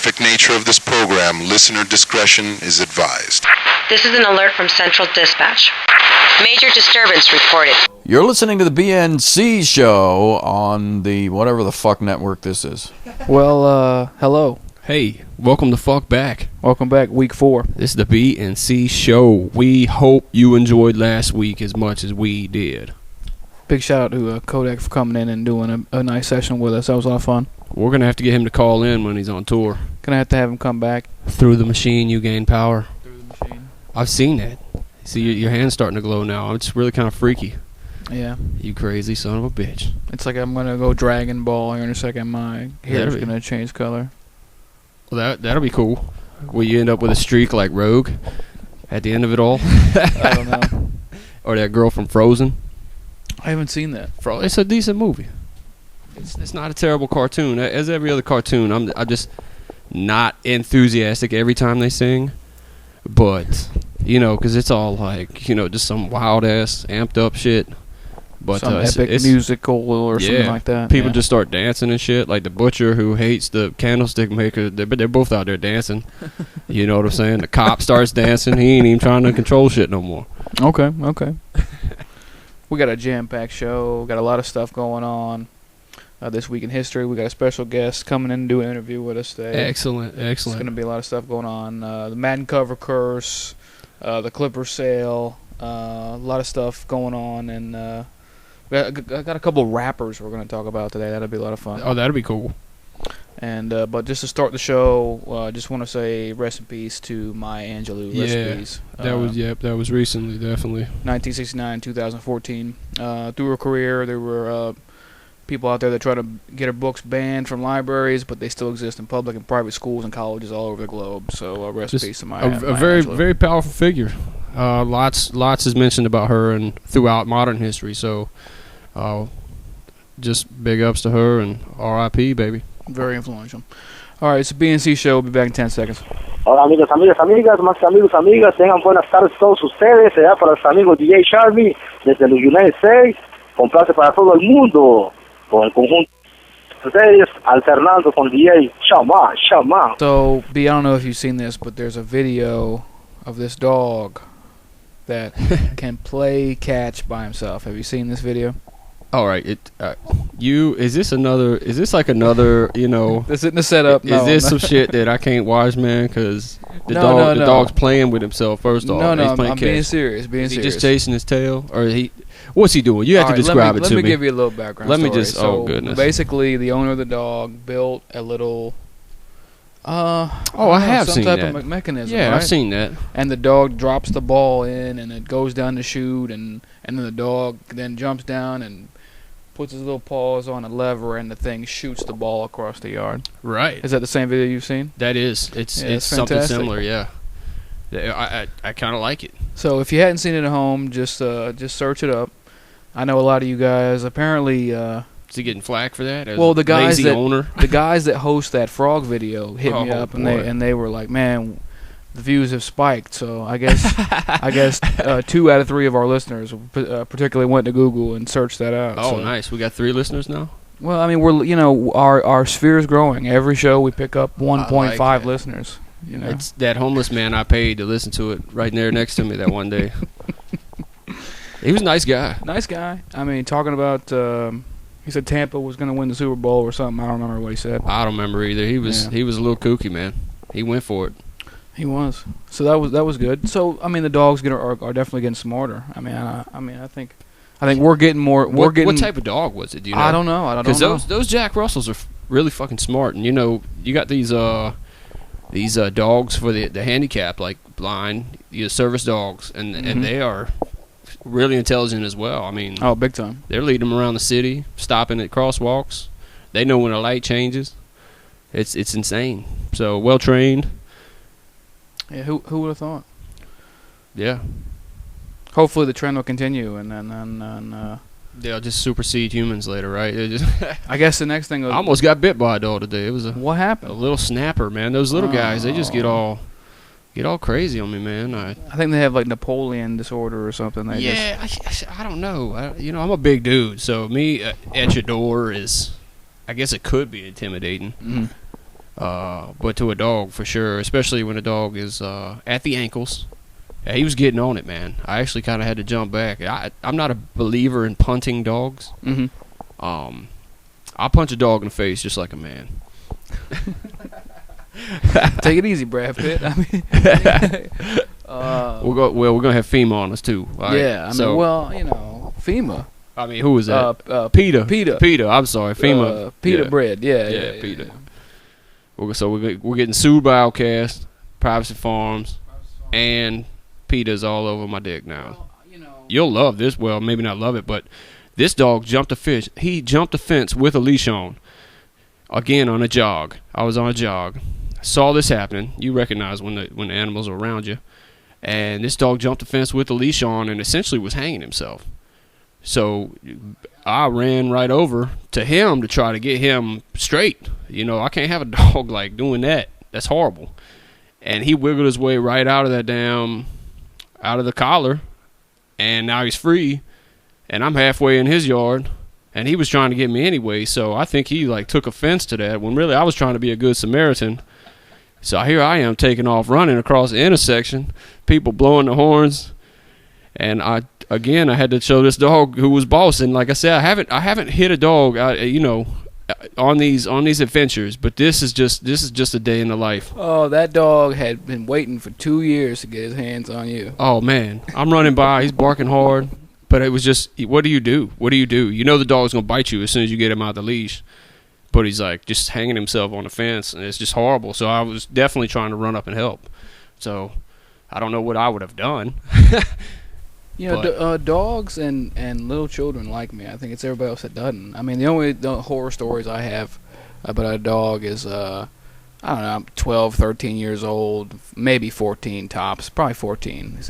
graphic nature of this program, listener discretion is advised. This is an alert from Central Dispatch. Major disturbance reported. You're listening to the BNC show on the whatever the fuck network this is. Well, hello. Hey, welcome to Fuck Back. Welcome back, week 4. This is the BNC show. We hope you enjoyed last week as much as we did. Big shout out to Kodak for coming in and doing a nice session with us. That was a lot of fun. We're going to have to get him to call in when he's on tour. Gonna have to have him come back. Through the machine, you gain power. Through the machine. I've seen that. See, your hand's starting to glow now. It's really kind of freaky. Yeah. You crazy son of a bitch. It's like I'm gonna go Dragon Ball here in a second. My hair's gonna change color. Well, that'll be cool. Will you end up with a streak like Rogue at the end of it all? I don't know. Or that girl from Frozen? I haven't seen that. It's a decent movie. It's not a terrible cartoon. As every other cartoon, I'm just not enthusiastic every time they sing. But, you know, because it's all like, you know, just some wild-ass, amped-up shit. But some epic musical or something like that. People just start dancing and shit. Like the butcher who hates the candlestick maker, they're both out there dancing. You know what I'm saying? The cop starts dancing. He ain't even trying to control shit no more. Okay. We got a jam-packed show. Got a lot of stuff going on. This week in history, we got a special guest coming in to do an interview with us today. Excellent. There's going to be a lot of stuff going on. The Madden cover curse, the Clippers sale, a lot of stuff going on, and I got a couple rappers we're going to talk about today. That'll be a lot of fun. Oh, that'll be cool. And but just to start the show, just want to say rest in peace to my Angelou. Rest in peace. That was recently, definitely. 1969, 2014. Through her career, there were people out there that try to get her books banned from libraries, but they still exist in public and private schools and colleges all over the globe. So rest in peace to my a very Angelou. very powerful figure. Lots is mentioned about her and throughout modern history. So just big ups to her and R.I.P. baby. Very influential. All right, it's a BNC show. We'll be back in 10 seconds. Hola amigos, amigas, más amigos, amigas, tengan buenas tardes todos ustedes, allá para los amigos DJ Charlie, desde los United States, complace para todo el mundo, con el conjunto de ustedes, alternando con DJ Shama. So, B, I don't know if you've seen this, but there's a video of this dog that can play catch by himself. Have you seen this video? All right, is this like another, you know? This isn't a setup. Is this some shit that I can't watch, man? Because the dog's playing with himself. First off, I'm catch. being serious. Is he just chasing his tail, or what's he doing? You have to describe it to me. Let me give you a little background. Let me story. just. Oh goodness. Basically, the owner of the dog built a little. I have seen that. Some type of mechanism. Yeah, right? I've seen that. And the dog drops the ball in, and it goes down to shoot, and then the dog then jumps down and puts his little paws on a lever, and the thing shoots the ball across the yard. Right. Is that the same video you've seen? That is. It's something similar. Yeah. I kind of like it. So if you hadn't seen it at home, just search it up. I know a lot of you guys apparently. Is he getting flack for that? Well, the guys the guys that host that frog video hit me up, and they were like, "Man, the views have spiked." So I guess 2 out of 3 of our listeners particularly went to Google and searched that out. Oh, so. Nice. We got 3 listeners now. Well, I mean, our sphere is growing. Every show we pick up 1.5 listeners. You know, it's that homeless man I paid to listen to it right there next to me that one day. He was a nice guy. Nice guy. I mean, talking about. He said Tampa was going to win the Super Bowl or something. I don't remember what he said. I don't remember either. He was a little kooky, man. He went for it. He was. So that was good. So I mean, the dogs are definitely getting smarter. I mean, I think we're getting more. What type of dog was it? Do you know? I don't know. Because those Jack Russells are really fucking smart, and you know, you got these dogs for the handicapped, like blind, service dogs, and they are really intelligent as well. I mean, big time. They're leading them around the city, stopping at crosswalks. They know when a light changes. It's insane. So well trained. Yeah, who would have thought? Yeah. Hopefully the trend will continue, and then they'll just supersede humans later, right? I guess the next thing. I almost got bit by a dog today. It was what happened? A little snapper, man. Those little guys, they just get all crazy on me, man. I think they have like Napoleon disorder or something. I don't know. I'm a big dude, so me at your door is, I guess it could be intimidating. Mm-hmm. But to a dog, for sure, especially when a dog is at the ankles. Yeah, he was getting on it, man. I actually kind of had to jump back. I'm not a believer in punting dogs. Mm-hmm. I'll punch a dog in the face just like a man. Take it easy, Brad Pitt. I mean, we're gonna have FEMA on us too. Right? Yeah, I mean, well, you know, FEMA. I mean, who was that? PETA. PETA. I'm sorry, FEMA. PETA yeah. bread. Yeah, PETA. So we're getting sued by Outcast, Privacy Farms, and PETA's all over my dick now. Well, you know, You'll love this. Well, maybe not love it, but this dog jumped a fish. He jumped a fence with a leash on. Again, on a jog. I was on a jog. Saw this happening. You recognize when the animals are around you. And this dog jumped the fence with a leash on and essentially was hanging himself. So I ran right over to him to try to get him straight. You know, I can't have a dog like doing that. That's horrible. And he wiggled his way right out of that out of the collar. And now he's free. And I'm halfway in his yard. And he was trying to get me anyway. So I think he like took offense to that when really I was trying to be a good Samaritan. So here I am taking off running across the intersection. People blowing the horns. And I had to show this dog who was boss. And like I said, I haven't hit a dog, on these adventures. But this is just a day in the life. Oh, that dog had been waiting for 2 years to get his hands on you. Oh man, I'm running by. He's barking hard. But it was just, what do you do? What do you do? You know the dog's gonna bite you as soon as you get him out of the leash. But he's like just hanging himself on the fence, and it's just horrible. So I was definitely trying to run up and help. So I don't know what I would have done. You know, dogs and little children like me. I think it's everybody else that doesn't. I mean, the horror stories I have about a dog is, I don't know, I'm 12, 13 years old, maybe 14 tops, probably 14.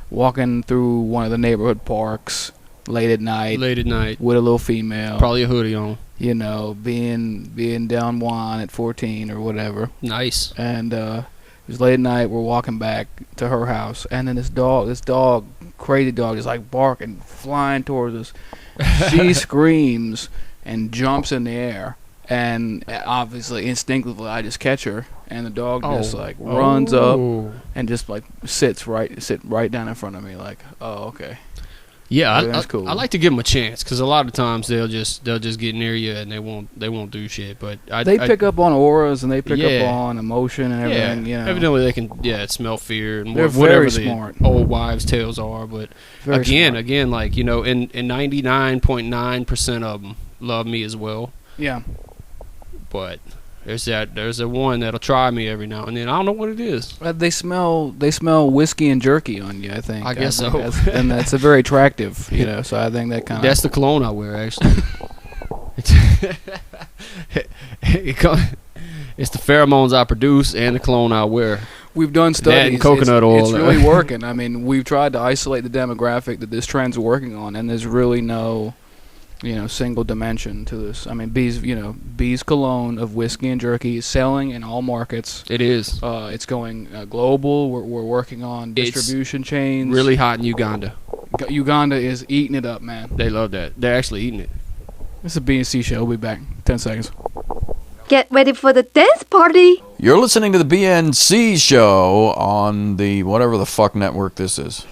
Walking through one of the neighborhood parks late at night with a little female. Probably a hoodie on. You know, being down one at 14 or whatever. Nice. And it was late at night. We're walking back to her house, and then this dog, crazy dog, is like barking, flying towards us. She screams and jumps in the air, and obviously, instinctively, I just catch her, and the dog just like runs up and just like sit right down in front of me, like, oh, okay. Yeah, that's cool. I like to give them a chance because a lot of times they'll just get near you and they won't do shit. But they pick up on auras and they pick up on emotion and everything. Yeah, you know. Evidently they can smell fear and they're whatever very smart. the old wives' tales are. But very again, like in 99.9% of them love me as well. Yeah. But there's a one that'll try me every now and then. I don't know what it is. They smell whiskey and jerky on you, I think. I guess so. And that's a very attractive, so I think that kind of... That's the cologne I wear, actually. It's the pheromones I produce and the cologne I wear. We've done studies. That and coconut oil. It's really working. I mean, we've tried to isolate the demographic that this trend's working on, and there's really no... single dimension to this. I mean, Bees cologne of whiskey and jerky is selling in all markets. It is. It's going global. We're working on distribution chains. Really hot in Uganda. Uganda is eating it up, man. They love that. They're actually eating it. This is a B&C show. We'll be back in 10 seconds. Get ready for the dance party. You're listening to the BNC show on the whatever the fuck network this is.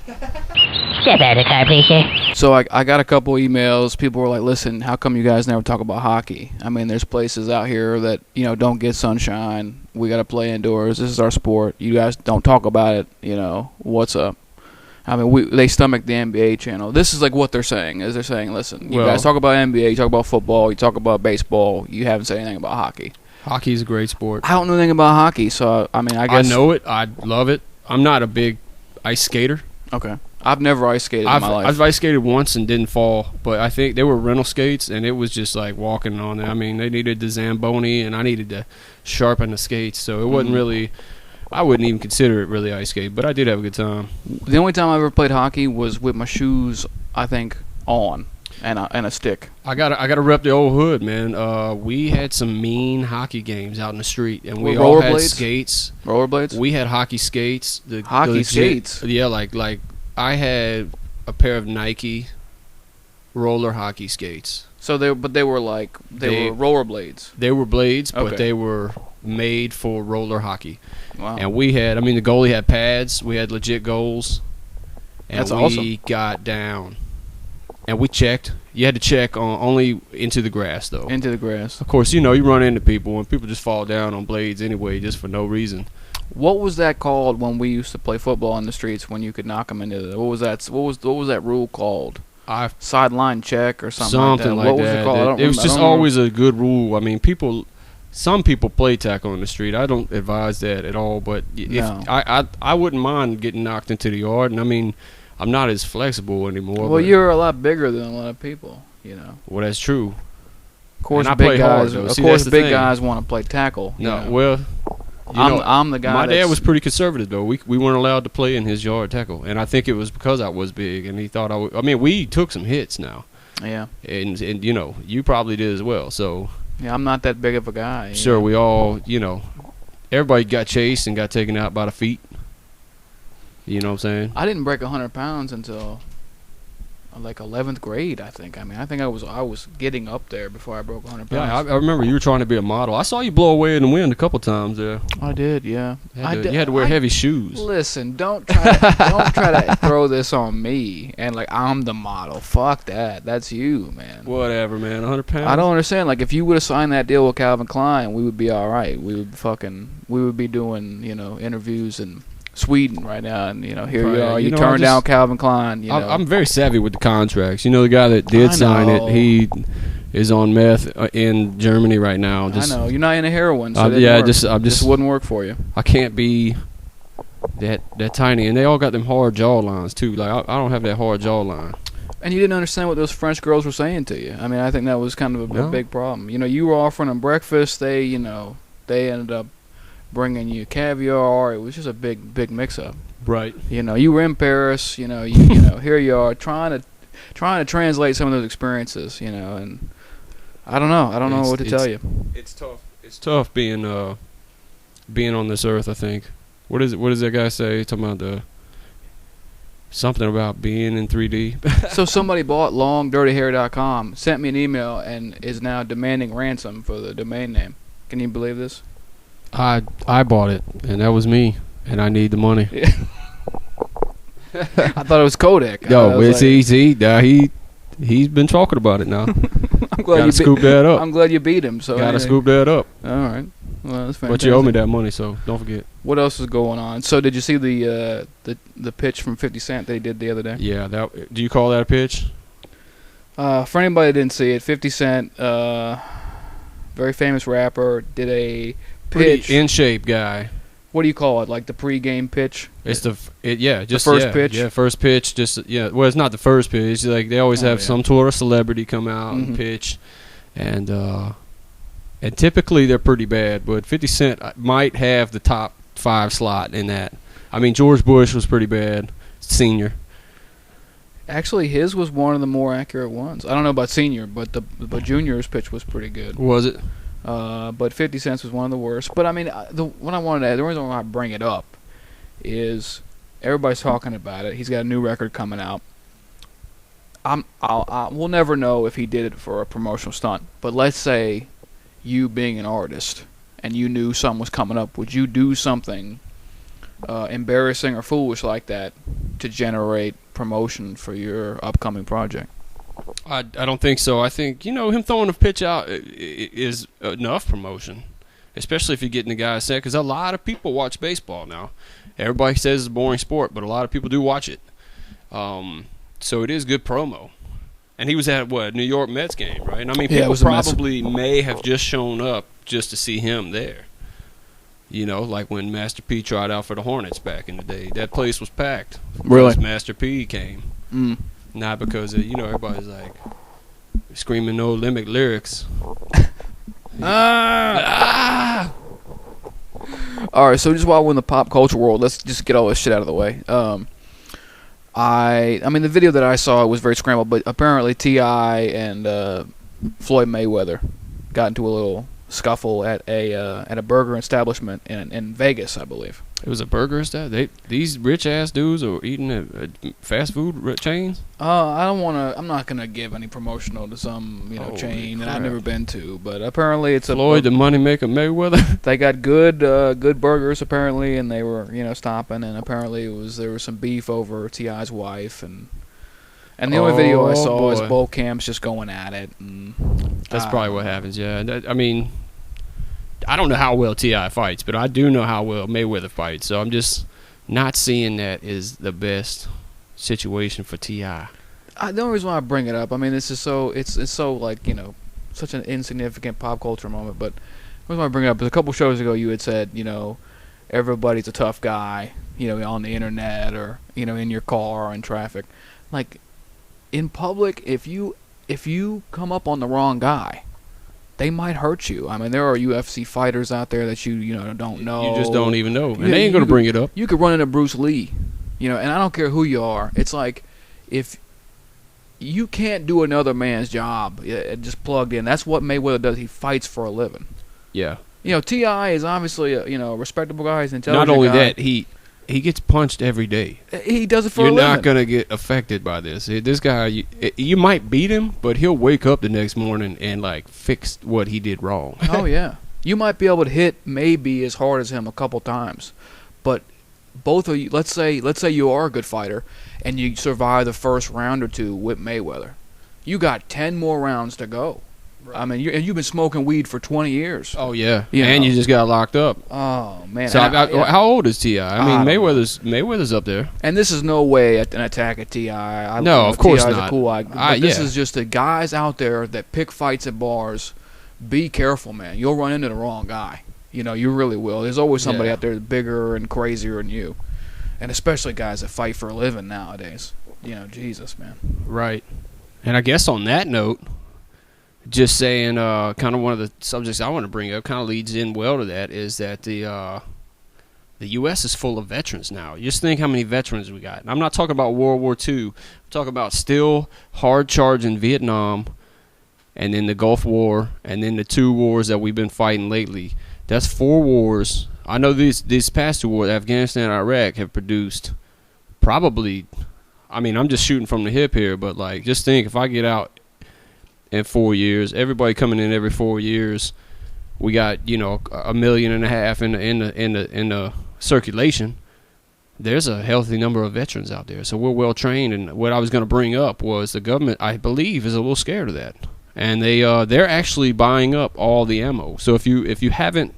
Step out of the car, please, sir. So I got a couple emails. People were like, listen, how come you guys never talk about hockey? I mean, there's places out here that, don't get sunshine. We got to play indoors. This is our sport. You guys don't talk about it. What's up? I mean, they stomach the NBA channel. This is like what they're saying. Is they're saying, listen, you guys talk about NBA, you talk about football, you talk about baseball. You haven't said anything about hockey. Hockey's a great sport. I don't know anything about hockey, so, I mean, I guess... I know it. I love it. I'm not a big ice skater. Okay. I've never ice skated in my life. I've ice skated once and didn't fall, but I think they were rental skates, and it was just like walking on it. I mean, they needed the Zamboni, and I needed to sharpen the skates, so it wasn't really... I wouldn't even consider it really ice skate, but I did have a good time. The only time I ever played hockey was with my shoes, I think, on, and a stick. I gotta rep the old hood, man. We had some mean hockey games out in the street, and we all had skates. Rollerblades? We had hockey skates. Skates? Yeah, like I had a pair of Nike roller hockey skates. So they were rollerblades. They were blades, Okay. but they were made for roller hockey. Wow. And we had, I mean, the goalie had pads. We had legit goals. And That's we awesome. got down. And we checked. You had to check on only into the grass, though. Into the grass. Of course, you know, you run into people, and people just fall down on blades anyway, just for no reason. What was that called when we used to play football in the streets? When you could knock them into the, what was that? What was that rule called? Sideline check or something like that. What was it called? It was just always a good rule. I mean, some people play tackle in the street. I don't advise that at all. But I wouldn't mind getting knocked into the yard. And I mean, I'm not as flexible anymore. Well, you're a lot bigger than a lot of people. You know. Well, that's true. Of course, and big guys. Of course, big guys want to play tackle. No, well. I'm the guy. My dad was pretty conservative though. We weren't allowed to play in his yard tackle, and I think it was because I was big, and he thought I would. I mean, we took some hits now. Yeah. And you know, you probably did as well. So. Yeah, I'm not that big of a guy. Sure, we all, you know, everybody got chased and got taken out by the feet. You know what I'm saying? I didn't break 100 pounds until like 11th grade, I think. I mean, I think I was getting up there before I broke 100 pounds. Yeah, I remember you were trying to be a model. I saw you blow away in the wind a couple times there. I did, yeah. You had to wear heavy shoes. Listen, don't try to throw this on me and like I'm the model. Fuck that. That's you, man. Whatever, man. 100 pounds. I don't understand. Like, if you would have signed that deal with Calvin Klein, we would be all right. We would be doing, you know, interviews in Sweden right now, and you know, here you are. You turned down Calvin Klein. You know. I'm very savvy with the contracts. You know, the guy that did sign it, he is on meth in Germany right now. I know you're not into heroin, so this wouldn't work for you. I can't be that tiny, and they all got them hard jaw lines too. Like I don't have that hard jaw line. And you didn't understand what those French girls were saying to you. I mean, I think that was kind of a big problem. You know, you were offering them breakfast. They ended up bringing you caviar. It was just a big mix-up. Right. You know, you were in Paris. You know, you know, here you are trying to translate some of those experiences. You know, and I don't know what to tell you. It's tough. It's tough being on this earth. I think. What does that guy say? Talking about something about being in 3D. So somebody bought longdirtyhair.com, sent me an email, and is now demanding ransom for the domain name. Can you believe this? I bought it, and that was me, and I need the money. Yeah. I thought it was Kodak. No, it's easy. Now he's been talking about it now. I'm glad you scoop that up. I'm glad you beat him. So gotta scoop that up. All right. Well, that's fantastic. But you owe me that money, so don't forget. What else is going on? So did you see the pitch from 50 Cent they did the other day? Yeah. Do you call that a pitch? For anybody that didn't see it, 50 Cent, very famous rapper, did a pitch. Pretty in shape guy. What do you call it? Like the pregame pitch? It's the first pitch. Yeah, first pitch. Well, it's not the first pitch. It's like they always have some sort of celebrity come out and pitch, and typically they're pretty bad. But 50 Cent might have the top 5 slot in that. I mean, George Bush was pretty bad, senior. Actually, his was one of the more accurate ones. I don't know about senior, but junior's pitch was pretty good. Was it? But 50 Cent was one of the worst. But I mean, the reason why I bring it up is everybody's talking about it. He's got a new record coming out. We'll never know if he did it for a promotional stunt. But let's say you being an artist and you knew something was coming up, would you do something embarrassing or foolish like that to generate promotion for your upcoming project? I don't think so. I think, him throwing a pitch out is enough promotion, especially if you're getting the guy set, because a lot of people watch baseball now. Everybody says it's a boring sport, but a lot of people do watch it. So it is good promo. And he was at, New York Mets game, right? I mean, people probably may have just shown up just to see him there. Like when Master P tried out for the Hornets back in the day. That place was packed. Really? Master P came. Mm. Not because everybody's like screaming no limit lyrics. All right, so just while we're in the pop culture world, let's just get all this shit out of the way. I mean, the video that I saw was very scrambled, but apparently T.I. and Floyd Mayweather got into a little scuffle at a burger establishment in Vegas, I believe. It was a burger establishment. These rich ass dudes are eating at fast food chains. I'm not gonna give any promotional to some chain that I've never been to, but apparently it's Floyd the moneymaker Mayweather. They got good burgers apparently, and they were stopping, and apparently there was some beef over T.I.'s wife, and the only video I saw is both camps just going at it. And that's probably what happens. Yeah, I don't know how well T.I. fights, but I do know how well Mayweather fights. So I'm just not seeing that is the best situation for T.I. The only reason why I bring it up, this is it's so like such an insignificant pop culture moment. But the reason why I bring it up is a couple shows ago you had said everybody's a tough guy on the internet or in your car or in traffic. Like in public, if you come up on the wrong guy, they might hurt you. There are UFC fighters out there that you don't know. You just don't even know, and they ain't gonna bring it up. You could run into Bruce Lee, and I don't care who you are. It's like if you can't do another man's job, just plugged in. That's what Mayweather does. He fights for a living. Yeah. T.I. is obviously a respectable guy. He's an intelligent Not only guy. that, he gets punched every day. He does it for a living. You're not going to get affected by this. This guy, you might beat him, but he'll wake up the next morning and, fix what he did wrong. Oh, yeah. You might be able to hit maybe as hard as him a couple times, but both of you, let's say you are a good fighter and you survive the first round or two with Mayweather. You got 10 more rounds to go. Right. You've been smoking weed for 20 years. Oh, yeah. And you just got locked up. Oh, man. So how old is T.I.? Mayweather's up there. And this is no way an attack at T.I. No, of course T.I.'s not. a cool guy. But this is just the guys out there that pick fights at bars. Be careful, man. You'll run into the wrong guy. You really will. There's always somebody out there bigger and crazier than you. And especially guys that fight for a living nowadays. Jesus, man. Right. And I guess on that note, just saying, kind of one of the subjects I want to bring up kind of leads in well to that is that the U.S. is full of veterans now. Just think how many veterans we got. And I'm not talking about World War II. I'm talking about still hard charge in Vietnam and then the Gulf War and then the 2 wars that we've been fighting lately. That's 4 wars. I know these past 2 wars, Afghanistan and Iraq, have produced probably, I'm just shooting from the hip here, but just think if I get out in 4 years, everybody coming in every 4 years, we got 1.5 million in the circulation. There's a healthy number of veterans out there, so we're well trained. And what I was going to bring up was the government, I believe, is a little scared of that, and they're actually buying up all the ammo. So if you haven't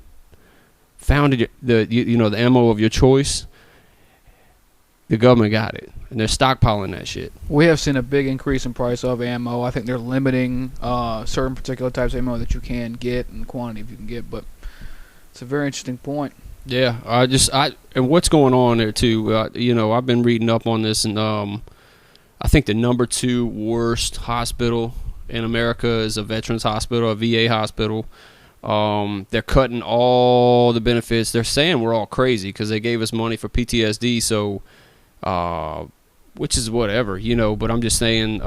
found the ammo of your choice, the government got it, and they're stockpiling that shit. We have seen a big increase in price of ammo. I think they're limiting certain particular types of ammo that you can get and quantity you can get, but it's a very interesting point. Yeah, and what's going on there too? I've been reading up on this, and I think the number 2 worst hospital in America is a veterans hospital, a VA hospital. They're cutting all the benefits. They're saying we're all crazy because they gave us money for PTSD, so. Which is whatever, but I'm just saying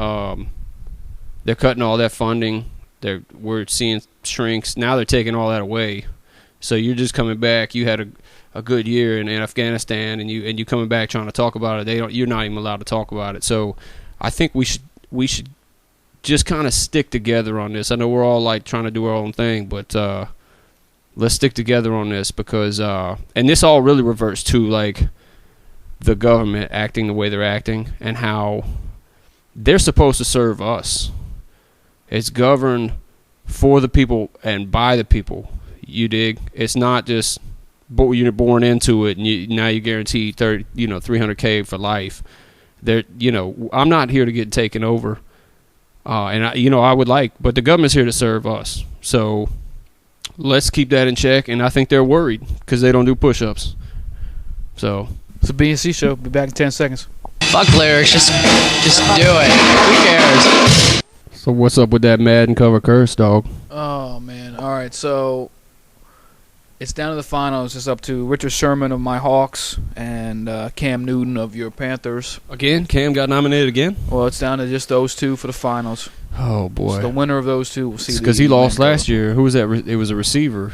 they're cutting all that funding. We're seeing shrinks. Now they're taking all that away. So you're just coming back. You had a good year in Afghanistan, and you coming back trying to talk about it. You're not even allowed to talk about it. So I think we should just kind of stick together on this. I know we're all trying to do our own thing, but let's stick together on this because and this all really reverts to the government acting the way they're acting and how they're supposed to serve us. It's governed for the people and by the people. You dig? It's not just you're born into it and now you guarantee 300K for life. I'm not here to get taken over. And I would but the government's here to serve us. So let's keep that in check. And I think they're worried because they don't do push-ups. So. It's a B&C show. Be back in 10 seconds. Fuck lyrics. Just do it. Who cares? So what's up with that Madden cover curse, dog? Oh, man. All right, so it's down to the finals. It's up to Richard Sherman of my Hawks and Cam Newton of your Panthers. Again? Cam got nominated again? Well, it's down to just those 2 for the finals. Oh So boy. the winner of those two will see. Because he lost last year. Who was that? It was a receiver.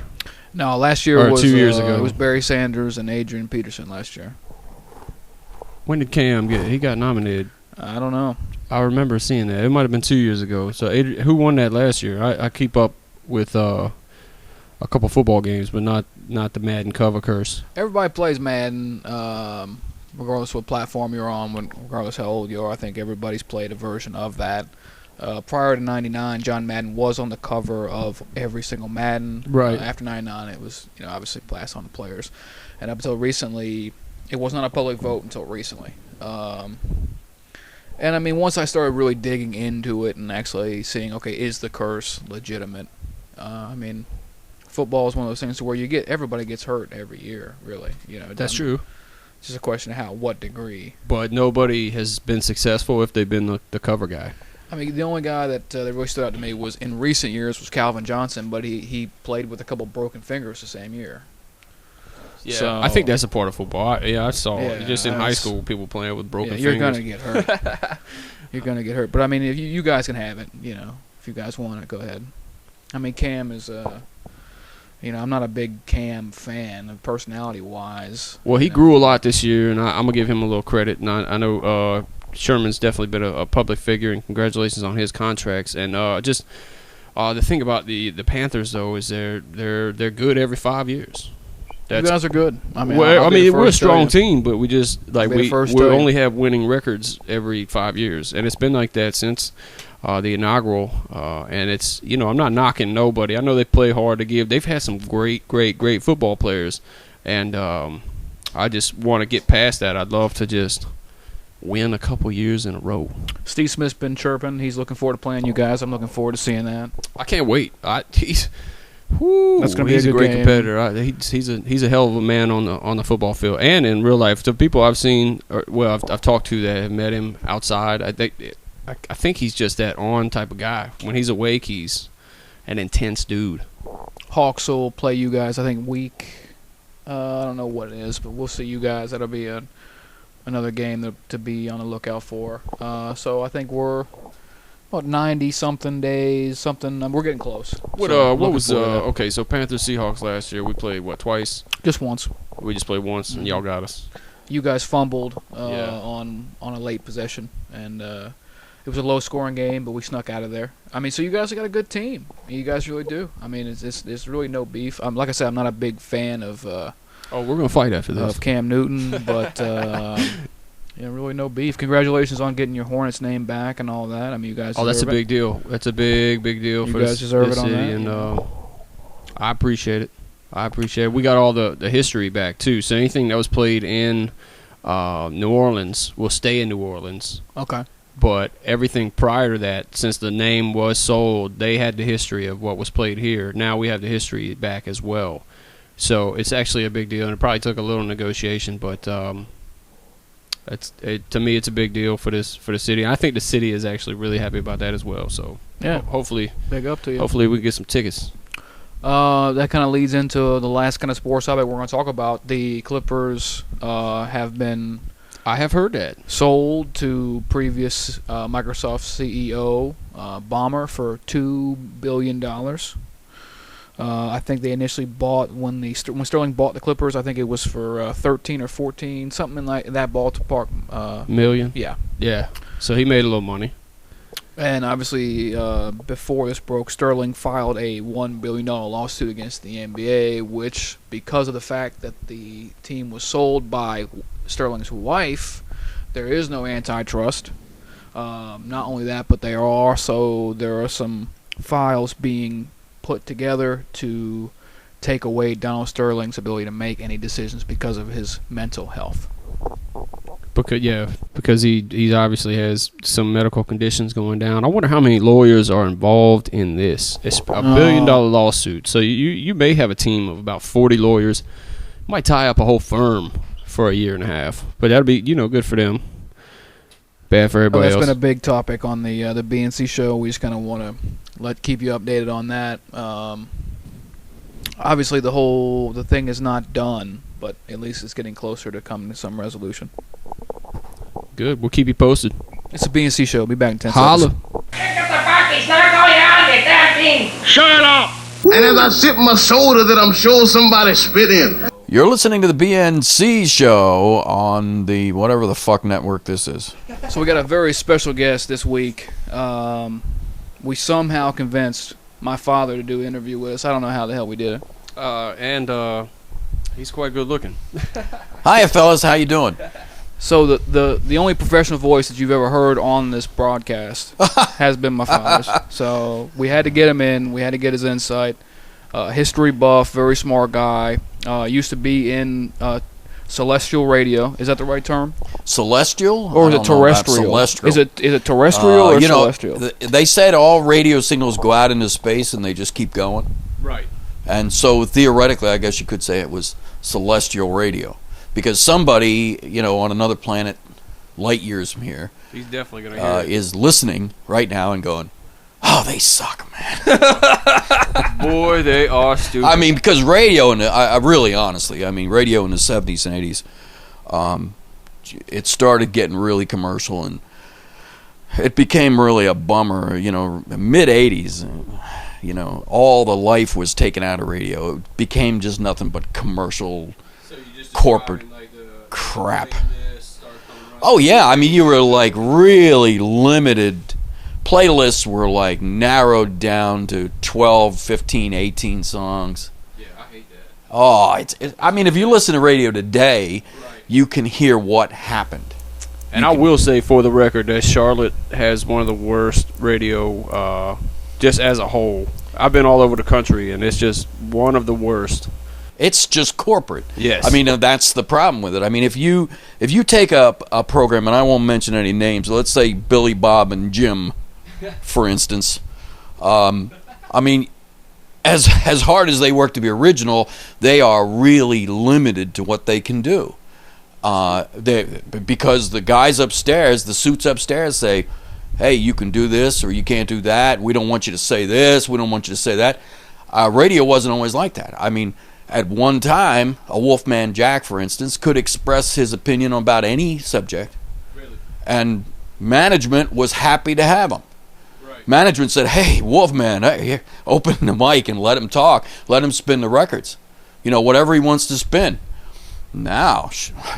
No, last year Or was 2 years ago. It was Barry Sanders and Adrian Peterson last year. When did Cam get? He got nominated. I don't know. I remember seeing that. It might have been 2 years ago. So who won that last year? I keep up with a couple football games, but not the Madden cover curse. Everybody plays Madden, regardless of what platform you're on, regardless how old you are. I think everybody's played a version of that. Prior to '99, John Madden was on the cover of every single Madden. Right. After '99, it was obviously passed on to players, and up until recently, it was not a public vote until recently. And I mean, once I started really digging into it and actually seeing, okay, is the curse legitimate? I mean, football is one of those things where everybody gets hurt every year, really. That's true. It's just a question of what degree. But nobody has been successful if they've been the cover guy. I mean, the only guy that really stood out to me was in recent years was Calvin Johnson, but he played with a couple broken fingers the same year. Yeah, So, I think that's a part of football. I saw it. Yeah, just in high school, people playing with broken you're fingers. gonna get hurt. You're gonna get hurt. But I mean, if you guys can have it, if you guys want it, go ahead. I mean, Cam is I'm not a big Cam fan, personality-wise. Well, he grew a lot this year, and I'm gonna give him a little credit. And I know Sherman's definitely been a public figure, and congratulations on his contracts. And the thing about the Panthers though is they're good every 5 years. You guys are good. I mean, we're a strong team, but we just we only only have winning records every 5 years, and it's been like that since the inaugural. And it's I'm not knocking nobody. I know they play hard to give. They've had some great football players, and I just want to get past that. I'd love to just win a couple years in a row. Steve Smith's been chirping. He's looking forward to playing you guys. I'm looking forward to seeing that. I can't wait. He's a great game. competitor. He's a hell of a man on the football field and in real life. The people I've seen, I've talked to that have met him outside, I think he's just that on type of guy. When he's awake, he's an intense dude. Hawks will play you guys, I think, week. I don't know what it is, but we'll see you guys. That'll be another game to be on the lookout for. So I think we're about 90-something days, we're getting close. What So was looking forward to okay? So Panthers Seahawks last year, we played twice. Just once. We just played once, and y'all got us. You guys fumbled Yeah. on a late possession, and it was a low-scoring game, but we snuck out of there. I mean, so you guys have got a good team. You guys really do. I mean, it's really no beef. Like I said, I'm not a big fan of we're gonna fight after this. of Cam Newton, but really no beef. Congratulations on getting your Hornets name back and all that. I mean, you guys. That's a deserve it. big deal. That's a big deal You for guys this deserve it on city, that. and I appreciate it. We got all the history back too. So anything that was played in New Orleans will stay in New Orleans. Okay. But everything prior to that, since the name was sold, they had the history of what was played here. Now we have the history back as well. So it's actually a big deal, and it probably took a little negotiation, but to me, it's a big deal for the city. And I think the city is actually really happy about that as well. So Yeah. hopefully, Big up to you. hopefully we can get some tickets. That kind of leads into the last kind of sports topic we're going to talk about. The Clippers have been I have heard that. sold to previous Microsoft CEO Ballmer for $2 billion. I think they initially bought when Sterling bought the Clippers. I think it was for 13 or 14, something like that ballpark. Million? Yeah. Yeah. So he made a little money. And obviously, before this broke, Sterling filed a $1 billion lawsuit against the NBA, which, because of the fact that the team was sold by Sterling's wife, there is no antitrust. Not only that, but there are some files being put together to take away Donald Sterling's ability to make any decisions because of his mental health. Because he obviously has some medical conditions going down. I wonder how many lawyers are involved in this. It's a $1 billion lawsuit. So you may have a team of about 40 lawyers. Might tie up a whole firm for a year and a half. But that'll be good for them. Bad for everybody else. That's been a big topic on the BNC show. We just kind of want to keep you updated on that. Obviously, the thing is not done, but at least it's getting closer to coming to some resolution. Good. We'll keep you posted. It's a BNC show. Be back in 10 Holla. seconds. Pick up the fucking Shut up! And as I sip my soda that I'm sure somebody spit in. You're listening to the BNC show on the whatever the fuck network this is. So we got a very special guest this week. We somehow convinced my father to do an interview with us. I don't know how the hell we did it. And he's quite good looking. Hiya, fellas. How you doing? So the only professional voice that you've ever heard on this broadcast has been my father's. So we had to get him in. We had to get his insight. History buff, very smart guy. Used to be in celestial radio. Is that the right term? Celestial? Or is it terrestrial? Celestial. Is it terrestrial or celestial? They said all radio signals go out into space and they just keep going. Right. And so theoretically, I guess you could say it was celestial radio. Because somebody, on another planet, light years from here, he's definitely going to hear it. Is listening right now and going, "Oh, they suck, man." Boy, they are stupid. I mean, because radio, really honestly, radio in the 70s and 80s, it started getting really commercial, and it became really a bummer. Mid 80s, all the life was taken out of radio. It became just nothing but commercial, corporate crap. Oh yeah, you were like really limited. Playlists were like narrowed down to 12, 15, 18 songs. Yeah, I hate that. Oh, if you listen to radio today, you can hear what happened. And I will say, for the record, that Charlotte has one of the worst radio, just as a whole. I've been all over the country, and it's just one of the worst. It's just corporate. Yes. That's the problem with it. If you take up a program, and I won't mention any names, let's say Billy, Bob, and Jim, for instance. As hard as they work to be original, they are really limited to what they can do. Because the guys upstairs, the suits upstairs say, "Hey, you can do this or you can't do that. We don't want you to say this. We don't want you to say that." Radio wasn't always like that. At one time, a Wolfman Jack, for instance, could express his opinion about any subject, and management was happy to have him. Right. Management said, "Hey, Wolfman, hey, open the mic and let him talk. Let him spin the records. Whatever he wants to spin." Now,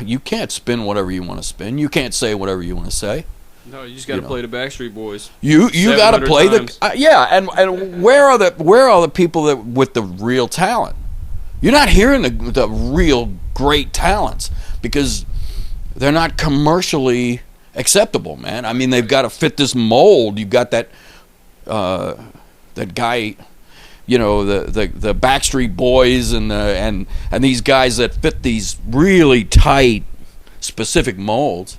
you can't spin whatever you want to spin. You can't say whatever you want to say. No, you just got to play the Backstreet Boys. You got to play times. and where are the people that with the real talent? You're not hearing the real great talents because they're not commercially acceptable, man. They've got to fit this mold. You've got that guy, the Backstreet Boys and these guys that fit these really tight, specific molds.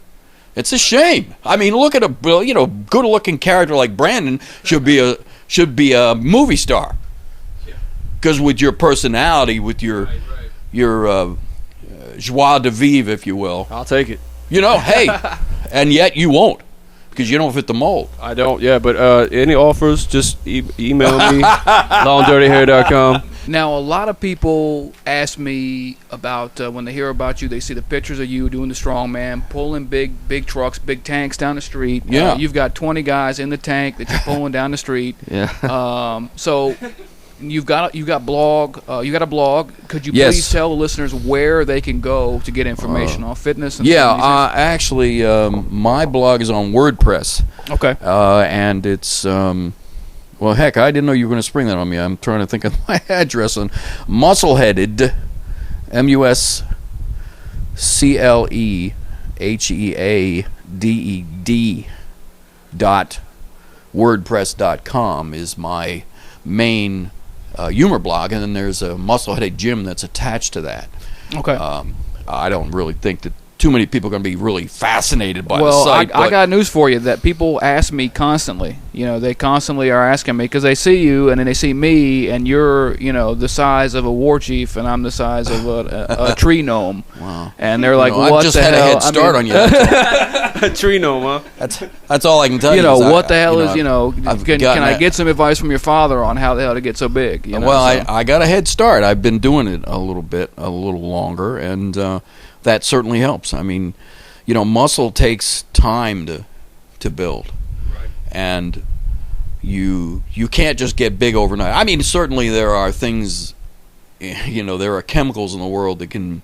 It's a shame. Look at a good-looking character like Brandon should be a movie star. Because with your personality, with your joie de vivre, if you will. I'll take it. Hey, and yet you won't. Because you don't fit the mold. I don't, yeah, but any offers, just email me, longdirtyhair.com. Now, a lot of people ask me about when they hear about you, they see the pictures of you doing the strongman, pulling big trucks, big tanks down the street. Yeah. You've got 20 guys in the tank that you're pulling down the street. Yeah. So you got a blog. Could you Yes. please tell the listeners where they can go to get information on fitness? And Actually, my blog is on WordPress. Okay. And it's well, heck, I didn't know you were going to spring that on me. I'm trying to think of my address on Muscleheaded, muscleheaded.wordpress.com is my main humor blog, and then there's a Muscleheaded Gym that's attached to that. Okay. I don't really think that too many people are going to be really fascinated by the Well, site. I got news for you that people ask me constantly. They constantly are asking me because they see you and then they see me, and you're, the size of a war chief, and I'm the size of a tree gnome. Wow. And they're like, I've what just the had hell? a head start on you. A tree gnome, huh? That's all I can tell you. What the hell is, I've can gotten I that- get some advice from your father on how the hell to get so big? I got a head start. I've been doing it a little longer, and that certainly helps. Muscle takes time to build. Right. And you can't just get big overnight. I mean, certainly there are things, there are chemicals in the world that can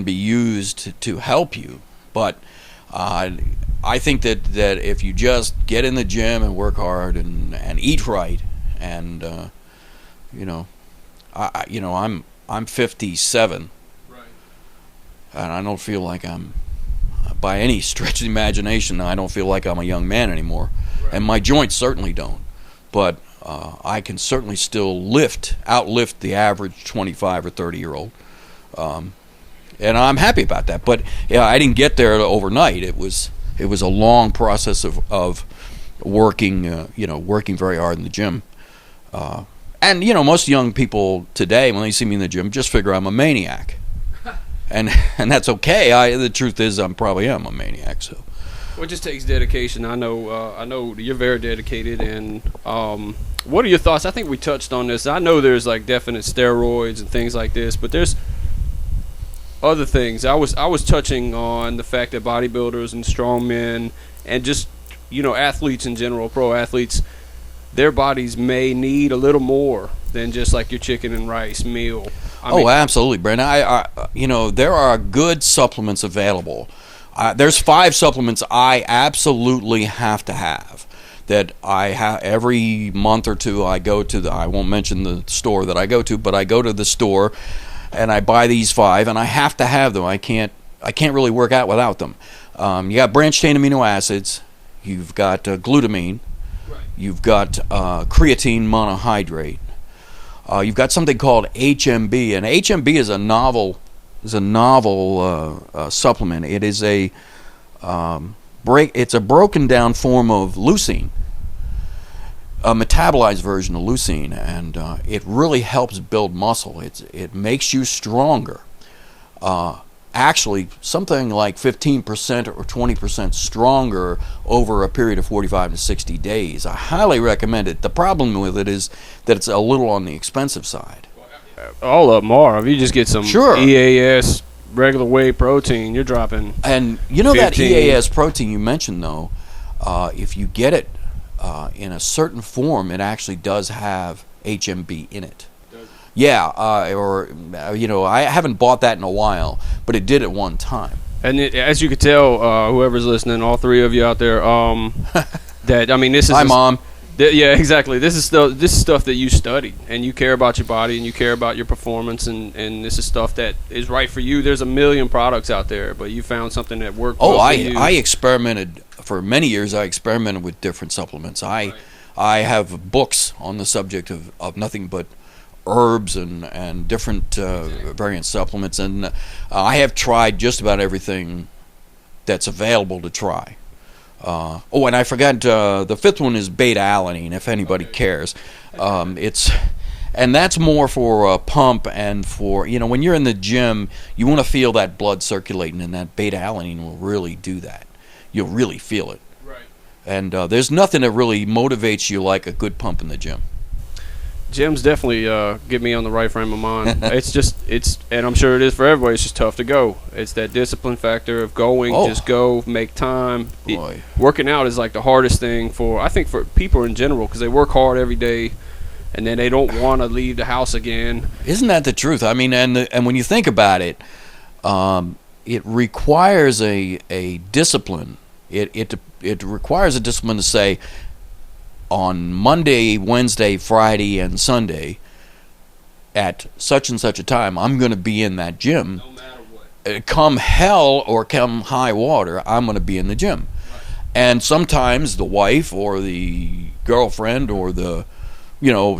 be used to help you, but I think that if you just get in the gym and work hard and eat right, and I'm 57, and I don't feel like I'm, by any stretch of the imagination, I don't feel like I'm a young man anymore, and my joints certainly don't. But I can certainly still outlift the average 25 or 30-year-old. And I'm happy about that. But yeah, I didn't get there overnight. It was a long process of working, working very hard in the gym. And most young people today, when they see me in the gym, just figure I'm a maniac, and that's okay. The truth is, I probably am a maniac. So, well, it just takes dedication. I know you're very dedicated. And what are your thoughts? I think we touched on this. I know there's like definite steroids and things like this, but there's other things. I was touching on the fact that bodybuilders and strongmen and just athletes in general, pro athletes, their bodies may need a little more than just like your chicken and rice meal. I mean, absolutely, Brandon. There are good supplements available. There's 5 supplements I absolutely have to have. That I have every month or two. I go to I won't mention the store that I go to, but I go to the store and I buy these 5, and I have to have them. I can't really work out without them. You got branched chain amino acids. You've got glutamine. You've got creatine monohydrate. You've got something called HMB, and HMB is a novel supplement. It is it's a broken down form of leucine, a metabolized version of leucine, and it really helps build muscle. It makes you stronger. Actually, something like 15% or 20% stronger over a period of 45 to 60 days. I highly recommend it. The problem with it is that it's a little on the expensive side. All of them are. If you just get some EAS regular whey protein, you're dropping. And that EAS protein you mentioned, though, if you get it in a certain form, it actually does have HMB in it. Yeah, I haven't bought that in a while, but it did at one time. And as you could tell, whoever's listening, all 3 of you out there, this is hi, Mom. Yeah, exactly. This is stuff that you studied, and you care about your body, and you care about your performance, and this is stuff that is right for you. There's a million products out there, but you found something that worked. I experimented for many years. I experimented with different supplements. I have books on the subject of nothing but herbs and different variant supplements, and I have tried just about everything that's available to try. And I forgot, the 5th one is beta-alanine, if anybody cares. And that's more for a pump, and for, when you're in the gym, you want to feel that blood circulating, and that beta-alanine will really do that. You'll really feel it. Right. And there's nothing that really motivates you like a good pump in the gym. Gyms definitely get me on the right frame of mind. And I'm sure it is for everybody. It's just tough to go. It's that discipline factor of going, just go, make time. Working out is like the hardest thing I think for people in general, because they work hard every day, and then they don't want to leave the house again. Isn't that the truth? I mean, and when you think about it, it requires a discipline. It requires a discipline to say, on Monday, Wednesday, Friday, and Sunday, at such and such a time, I'm going to be in that gym. No matter what. Come hell or come high water, I'm going to be in the gym. Right. And sometimes the wife or the girlfriend or the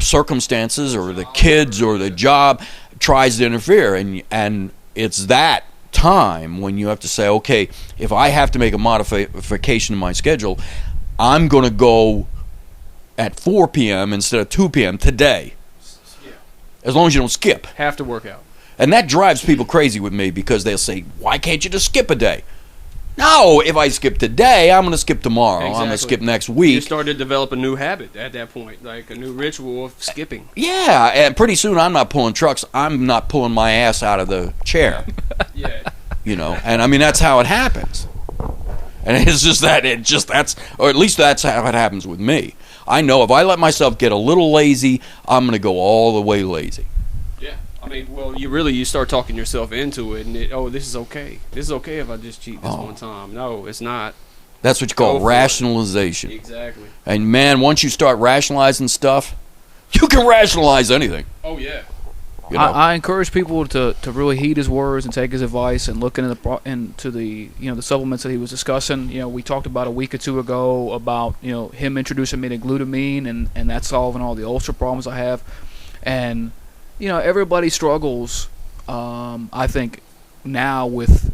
circumstances or the kids or the job tries to interfere, and it's that time when you have to say, okay, if I have to make a modification in my schedule, I'm going to go at 4 p.m. instead of 2 p.m. today. Yeah. As long as you don't skip. Have to work out. And that drives people crazy with me, because they'll say, why can't you just skip a day? No, if I skip today, I'm going to skip tomorrow. Exactly. I'm going to skip next week. You started to develop a new habit at that point, like a new ritual of skipping. Yeah, and pretty soon I'm not pulling trucks. I'm not pulling my ass out of the chair. Yeah. And I mean, that's how it happens. And it's just that's, or at least that's how it happens with me. I know if I let myself get a little lazy, I'm going to go all the way lazy. Yeah. I mean, well, you start talking yourself into it, and this is okay. This is okay if I just cheat this one time. No, it's not. That's what you call rationalization. Exactly. And man, once you start rationalizing stuff, you can rationalize anything. Oh yeah. You know? I encourage people to really heed his words and take his advice and look into the the supplements that he was discussing. We talked about a week or two ago about him introducing me to glutamine and that's solving all the ulcer problems I have. And everybody struggles. I think now with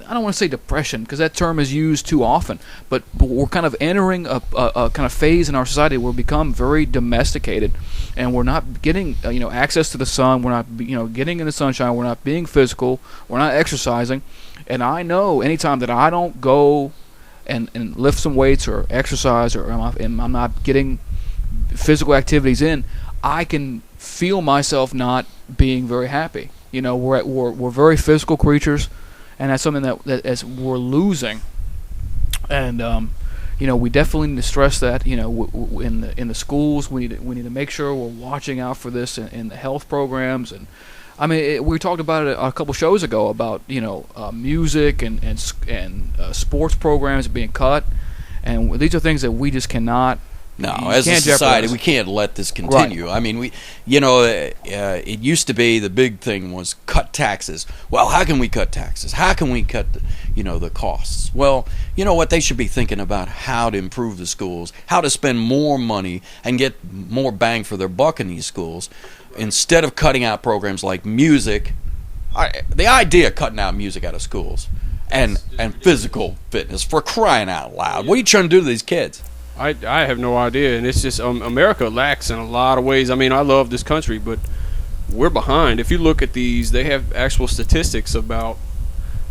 I don't want to say depression because that term is used too often, but we're kind of entering a kind of phase in our society where we become very domesticated, and we're not getting access to the sun. We're not getting in the sunshine. We're not being physical. We're not exercising. And I know anytime that I don't go and lift some weights or exercise or I'm not getting physical activities in, I can feel myself not being very happy. We're very physical creatures. And that's something that as we're losing, and we definitely need to stress that. In the schools, we need to make sure we're watching out for this in the health programs. And I mean, we talked about it a couple shows ago about music and sports programs being cut, and these are things that we just cannot. No, as a society, we can't let this continue. Right. I mean, it used to be the big thing was cut taxes. Well, how can we cut taxes? How can we cut, the costs? Well, you know what? They should be thinking about how to improve the schools, how to spend more money and get more bang for their buck in these schools, instead of cutting out programs like music. The idea of cutting out music out of schools and physical fitness, for crying out loud. What are you trying to do to these kids? I have no idea, and it's just America lacks in a lot of ways. I mean, I love this country, but we're behind. If you look at these, they have actual statistics about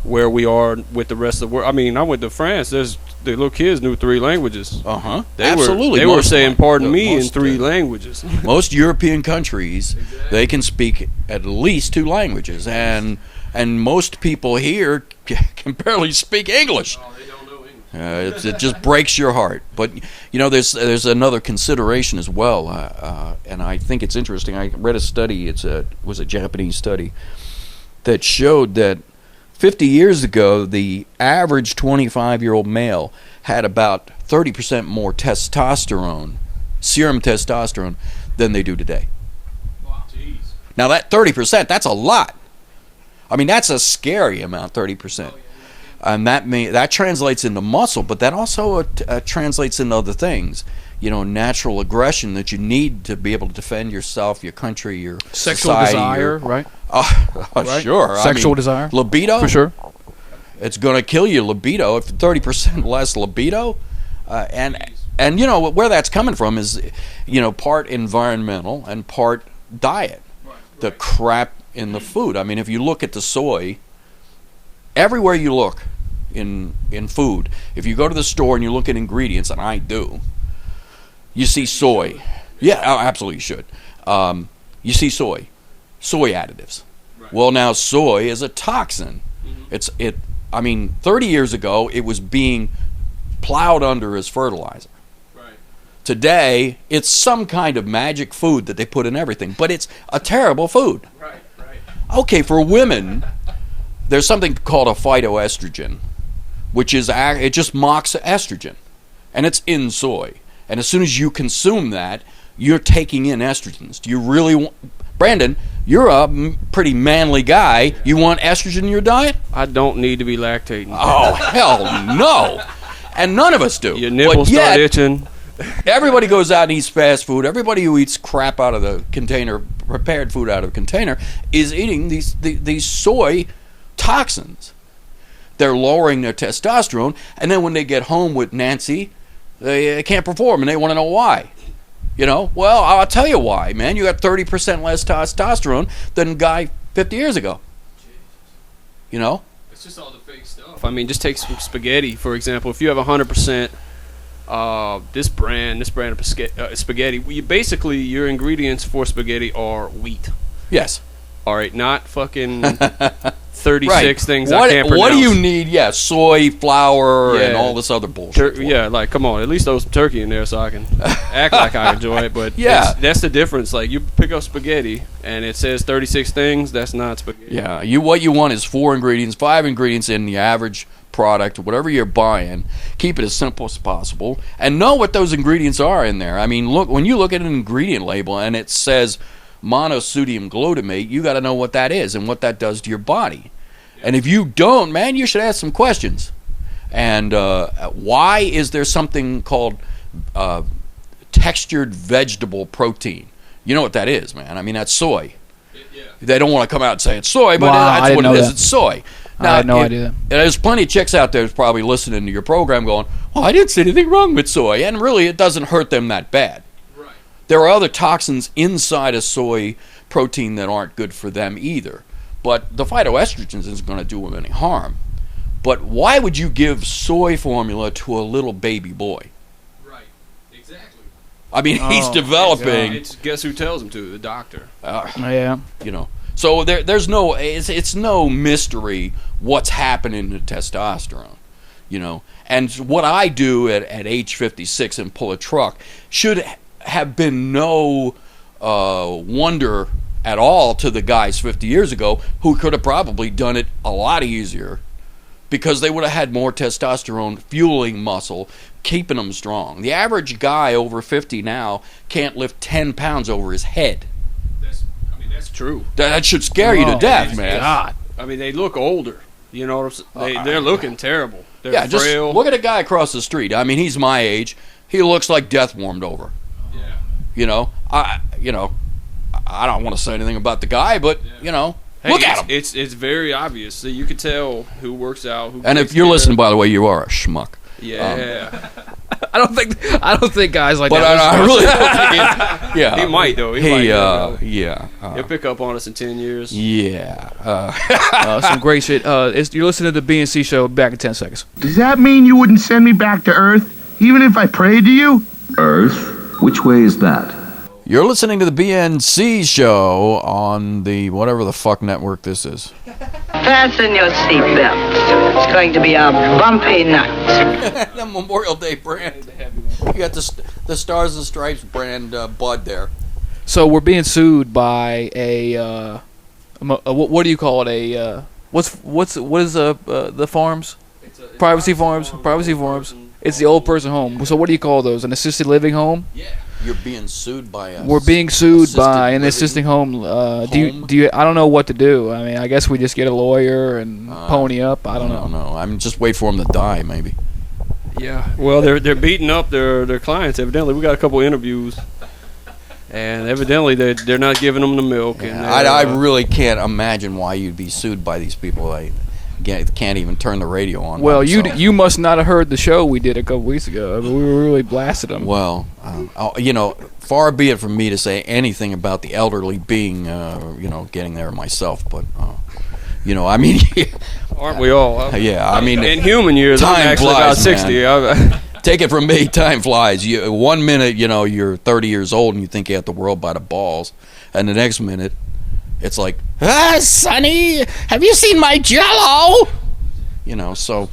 where we are with the rest of the world. I mean, I went to France. The little kids knew 3 languages. Absolutely. They were saying "pardon me" in 3 languages. Most European countries, they can speak at least 2 languages, and most people here can barely speak English. It just breaks your heart. But there's another consideration as well, and I think it's interesting. I read a study. It was a Japanese study that showed that 50 years ago, the average 25-year-old male had about 30% more testosterone, serum testosterone, than they do today. Wow. Jeez. Now that 30%, that's a lot. I mean, that's a scary amount, 30%. And that translates into muscle, but that also translates into other things. Natural aggression that you need to be able to defend yourself, your country, your sexual society, desire, right? Right? Sure. Sexual desire, libido, for sure. It's going to kill your libido if 30% less libido, and where that's coming from is part environmental and part diet. The crap in the food. I mean, if you look at the soy. Everywhere you look in food, if you go to the store and you look at ingredients, and I do, you see soy. Yeah, absolutely you should. You see soy additives. Right. Well, now soy is a toxin. Mm-hmm. 30 years ago, it was being plowed under as fertilizer. Right. Today, it's some kind of magic food that they put in everything, but it's a terrible food. Right. Okay, for women... There's something called a phytoestrogen, which is it just mocks estrogen, and it's in soy. And as soon as you consume that, you're taking in estrogens. Do you really want... Brandon, you're a pretty manly guy. You want estrogen in your diet? I don't need to be lactating. Oh, hell no. And none of us do. Your nipples start itching. Everybody goes out and eats fast food. Everybody who eats crap out of the container, prepared food out of the container, is eating these soy toxins. They're lowering their testosterone, and then when they get home with Nancy, they can't perform, and they want to know why. Well, I'll tell you why, man. You got 30% less testosterone than a guy 50 years ago. It's just all the fake stuff. I mean, just take some spaghetti, for example. If you have 100% this brand of spaghetti, basically your ingredients for spaghetti are wheat. Yes. All right, not fucking 36 things I can't pronounce. What do you need? Yeah, soy, flour, and all this other bullshit. Like, come on, at least those turkey in there so I can act like I enjoy it. But that's the difference. Like, you pick up spaghetti and it says 36 things. That's not spaghetti. Yeah, what you want is 4 ingredients, 5 ingredients in the average product, whatever you're buying. Keep it as simple as possible and know what those ingredients are in there. I mean, look, when you look at an ingredient label and it says monosodium glutamate, you got to know what that is and what that does to your body. And if you don't, man, you should ask some questions. And why is there something called textured vegetable protein? You know what that is, man. I mean, that's soy. They don't want to come out and say it's soy, but that's what it is. It's soy. Now, I had no idea. There's plenty of chicks out there who's probably listening to your program going, well, I didn't see anything wrong with soy. And really, it doesn't hurt them that bad. Right. There are other toxins inside of soy protein that aren't good for them either. But the phytoestrogens isn't going to do them any harm. But why would you give soy formula to a little baby boy? Right. Exactly. I mean, he's developing. Guess who tells him to? The doctor. Yeah. You know. So there's no, it's no mystery what's happening to testosterone, you know. And what I do at age 56 and pull a truck should have been no wonder at all to the guys 50 years ago who could have probably done it a lot easier because they would have had more testosterone fueling muscle, keeping them strong. The average guy over 50 now can't lift 10 pounds over his head. That's true. That should scare you to death, man. God. I mean, they look older. You know what I'm saying? They're looking terrible. They're frail. Just look at a guy across the street. I mean, he's my age. He looks like death warmed over. Yeah. You know, I don't want to say anything about the guy, but you know, look at him. It's very obvious. So you can tell who works out. And if you're listening, by the way, you are a schmuck. Yeah. I don't think guys like but that. I really don't think he might though. He'll pick up on us in 10 years. Yeah. Some great shit. You're listening to the B&C show. Back in 10 seconds. Does that mean you wouldn't send me back to Earth, even if I prayed to you? Earth? Which way is that? You're listening to the BNC show on the whatever the fuck network this is. Fasten your seatbelt. It's going to be a bumpy night. The Memorial Day brand. You got the Stars and Stripes brand Bud there. So we're being sued by a what do you call it? What is the farms? Privacy farms. Privacy farms. It's the old person home. So what do you call those? An assisted living home? Yeah. You're being sued by us. We're being sued by an assisting home. Do you? I don't know what to do. I mean, I guess we just get a lawyer and pony up. I don't know. No, I'm just wait for them to die, maybe. Yeah. Well, they're beating up their clients. Evidently, we got a couple interviews, and evidently they're not giving them the milk. Yeah, and I really can't imagine why you'd be sued by these people. I can't even turn the radio on. Well, you must not have heard the show we did a couple weeks ago. I mean, we really blasted them. Well, you know, far be it from me to say anything about the elderly being, getting there myself. But, you know, I mean, aren't we all? Yeah, I mean, in human years, I'm actually about 60. Take it from me, time flies. 1 minute, you know, you're 30 years old and you think you have the world by the balls, and the next minute, it's like, Sonny, have you seen my Jell-O? You know, so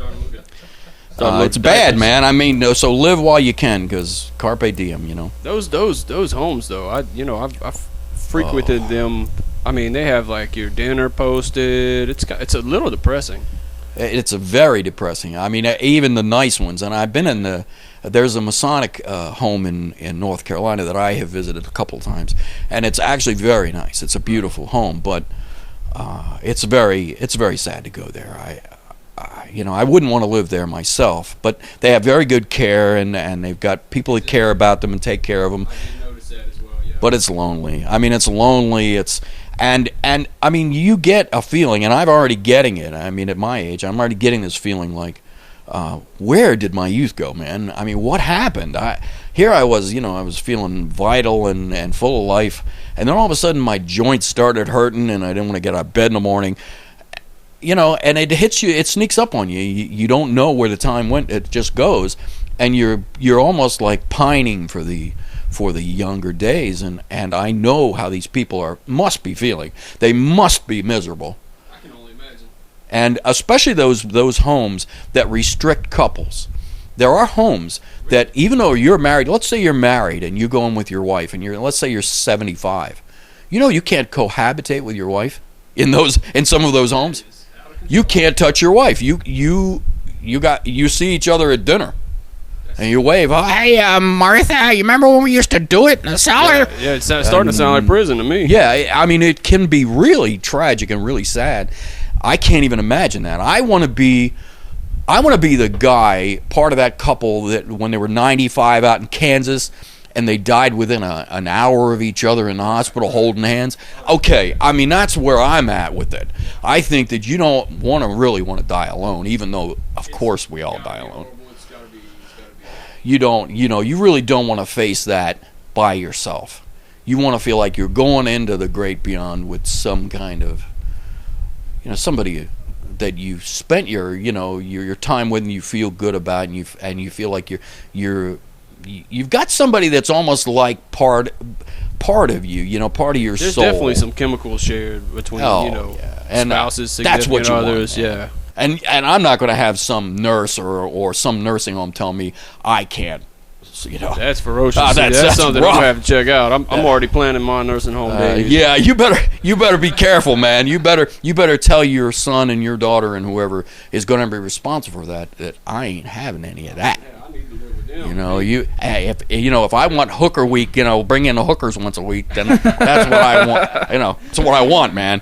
it's bad, man. I mean, so live while you can, because carpe diem, you know. Those homes, though, I've frequented them. I mean, they have like your dinner posted. It's a little depressing. It's a very depressing. I mean, even the nice ones. And I've been in there's a Masonic home in North Carolina that I have visited a couple times, and it's actually very nice. It's a beautiful home, but it's very sad to go there. I wouldn't want to live there myself, but they have very good care, and they've got people that care about them and take care of them. I did notice that as well. Yeah. But it's lonely. I mean, it's lonely. And I mean, you get a feeling, and I'm already getting it. I mean, at my age, I'm already getting this feeling like, where did my youth go, man? I mean, what happened? Here I was, I was feeling vital and full of life, and then all of a sudden my joints started hurting, and I didn't want to get out of bed in the morning. And it hits you, it sneaks up on you. You don't know where the time went. It just goes, and you're almost like pining for the younger days, and I know how these people must be feeling. They must be miserable. I can only imagine. And especially those homes that restrict couples. There are homes that even though you're married, let's say you're married and you go in with your wife, and let's say you're 75. You can't cohabitate with your wife in some of those homes. You can't touch your wife. You see each other at dinner. And you wave, oh, hey, Martha, you remember when we used to do it in the cellar? Yeah, it's starting to sound like prison to me. Yeah, I mean, it can be really tragic and really sad. I can't even imagine that. I want to be the guy, part of that couple that when they were 95 out in Kansas and they died within an hour of each other in the hospital holding hands. Okay, I mean, that's where I'm at with it. I think that you don't really want to die alone, even though, of course, we all die alone. You really don't want to face that by yourself. You want to feel like you're going into the great beyond with some kind of, somebody that you spent your time with and you feel good about, and you feel like you've got somebody that's almost like part of you, part of your There's soul. There's definitely some chemicals shared between and spouses, that's what significant you others, want, yeah. And I'm not going to have some nurse or some nursing home tell me I can't. That's ferocious. That's something rough. I'm gonna have to check out. I'm already planning my nursing home days. Yeah, you better be careful, man. You better tell your son and your daughter and whoever is going to be responsible for that I ain't having any of that. Yeah, I need to live with them. If I want hooker week, bring in the hookers once a week, then that's what I want. It's what I want, man.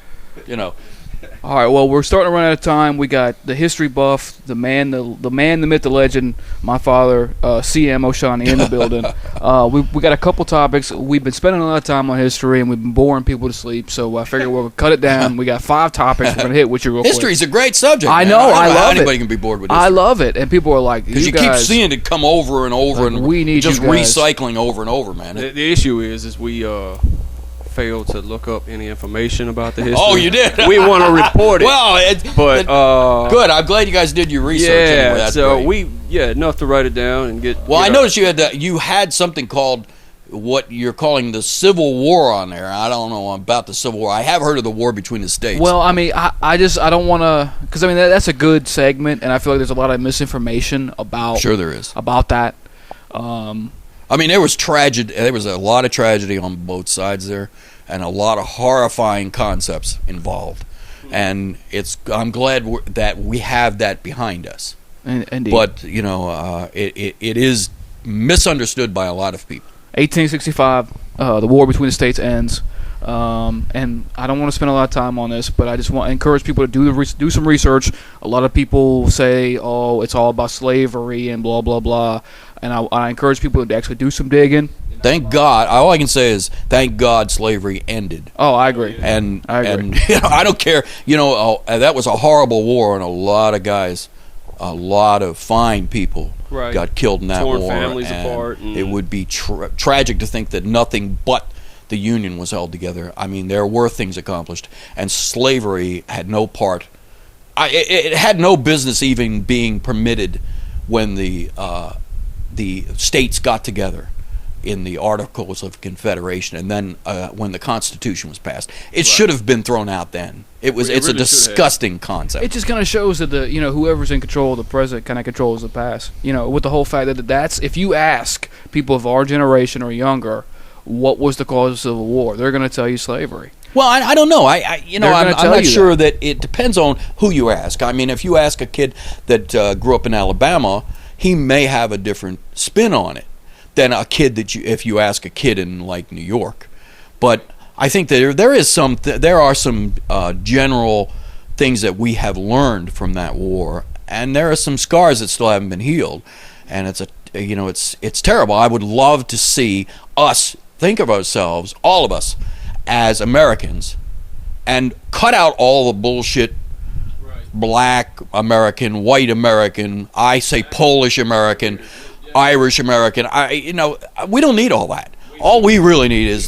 All right, well, we're starting to run out of time. We got the history buff, the man, the myth, the legend, my father, CM Owsiany in the building. We got a couple topics. We've been spending a lot of time on history, and we've been boring people to sleep, so I figured we'll cut it down. We got 5 topics we're going to hit with you real quick. History's a great subject, I man. know, I don't love how it. anybody can be bored with history. I love it, and people are like, because you keep seeing it come over and over, and we need just you guys. recycling over and over, man. The issue is we failed to look up any information about the history. Oh, you did? We want to report it. Well, good. I'm glad you guys did your research. Yeah, That's so great. enough to write it down and get. Well, I noticed you had something called what you're calling the Civil War on there. I don't know about the Civil War. I have heard of the war between the states. Well, I mean, I don't want to, because I mean that's a good segment, and I feel like there's a lot of misinformation about. Sure, there is about that. I mean, there was tragedy. There was a lot of tragedy on both sides there, and a lot of horrifying concepts involved. And I'm glad that we have that behind us. Indeed. But it is misunderstood by a lot of people. 1865, the war between the states ends. And I don't want to spend a lot of time on this, but I just want to encourage people to do some research. A lot of people say, "Oh, it's all about slavery and blah blah blah," and I encourage people to actually do some digging. Thank God. All I can say is, thank God slavery ended. Oh, I agree. And I agree. And I don't care. That was a horrible war, and a lot of guys, a lot of fine people got killed in that war. Torn families apart. It would be tragic to think that nothing but the Union was held together. I mean, there were things accomplished, and slavery had no part. It had no business even being permitted when the states got together in the Articles of Confederation, and then when the Constitution was passed, it should have been thrown out then. It's really a disgusting concept. It just kind of shows that whoever's in control of the present kind of controls the past. With the whole fact that that's, if you ask people of our generation or younger, what was the cause of Civil War, they're going to tell you slavery. Well, I don't know. I'm not sure that it depends on who you ask. I mean, if you ask a kid that grew up in Alabama, he may have a different spin on it than a kid if you ask a kid in like New York. But I think that there are some general things that we have learned from that war, and there are some scars that still haven't been healed, and it's terrible. I would love to see us think of ourselves, all of us, as Americans, and cut out all the bullshit. Black American, white American, I say Polish American, Irish American. We don't need all that. All we really need is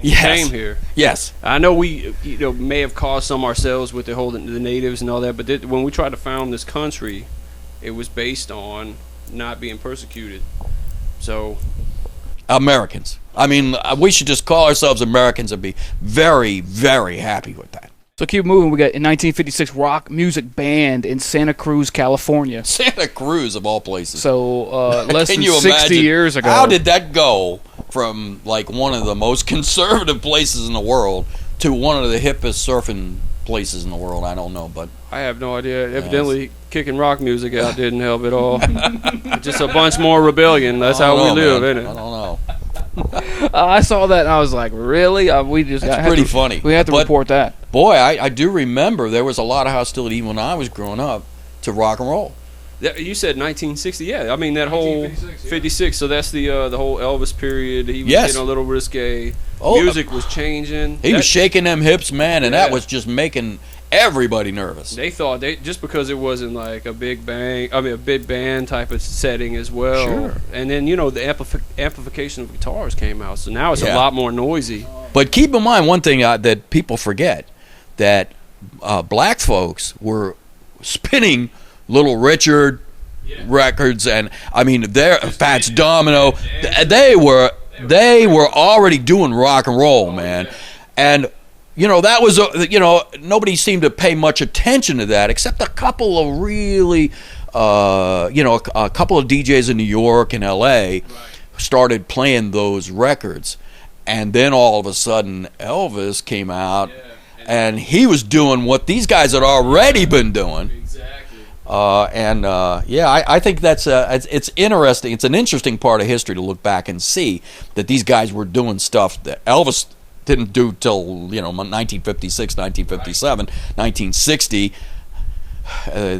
came here. Yes, I know we may have caused some ourselves with the natives and all that, but when we tried to found this country, it was based on not being persecuted. So, Americans. I mean, we should just call ourselves Americans and be very, very happy with that. So keep moving. We got in 1956 rock music band in Santa Cruz, California. Santa Cruz of all places. So less Can than you 60 imagine years ago. How did that go from like one of the most conservative places in the world to one of the hippest surfing places in the world? I don't know, but I have no idea. Evidently, kicking rock music out didn't help at all. Just a bunch more rebellion. That's how we live, isn't it? I don't know. I saw that and I was like, really? We just That's pretty funny. We have to report that. Boy, I do remember there was a lot of hostility even when I was growing up to rock and roll. You said 1960, yeah. I mean that whole 56. So that's the whole Elvis period. He was getting a little risque. Music was changing. He was shaking them hips, man, and that was just making everybody nervous. They thought just because it wasn't like a big band type of setting as well. Sure. And then the amplification of guitars came out, so now it's a lot more noisy. But keep in mind one thing that people forget, that black folks were spinning Little Richard records, and I mean their Fats Domino. They were already doing rock and roll, man, and. That was, nobody seemed to pay much attention to that except a couple of really, a couple of DJs in New York and L.A. started playing those records. And then all of a sudden, Elvis came out, and he was doing what these guys had already been doing. Exactly. I think that's it's interesting. It's an interesting part of history to look back and see that these guys were doing stuff that Elvis didn't do till 1956, 1957, 1960.